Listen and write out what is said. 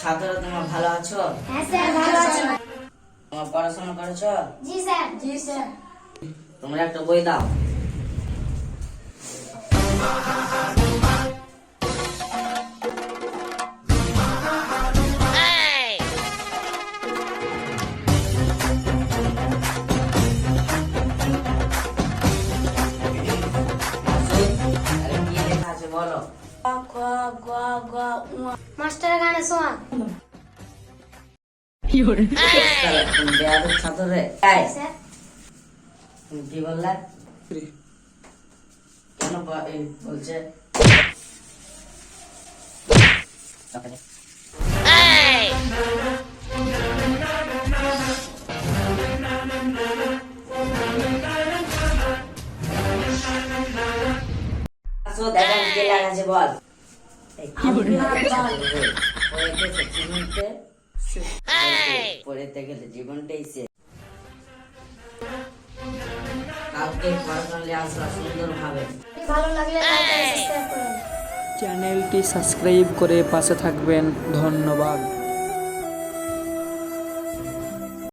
ছাত্ররা তোমরা ভালো আছো? হ্যাঁ স্যার, ভালো আছি। তোমরা পড়াশোনা করেছো? জি স্যার। জি স্যার। তোমরা একটা বই দাও। কি লেখা আছে বলো? গ গ গ মাস্টার গানে শোয়া। তুমি বেয়াদব ছাত্র রে। এই, স্যার তুমি কি বললে? কেন বলছে? আসো দেখা কি লেখা আছে বল। এই কি বলবি? পড়তে জীবনতে পড়তে গেলে জীবনটাই শেষ। কালকে পড়াশোনা আসবা সুন্দর ভাবে। ভালো লাগলে লাইক আর সাবস্ক্রাইব করুন। চ্যানেলটি সাবস্ক্রাইব করে পাশে থাকবেন। ধন্যবাদ।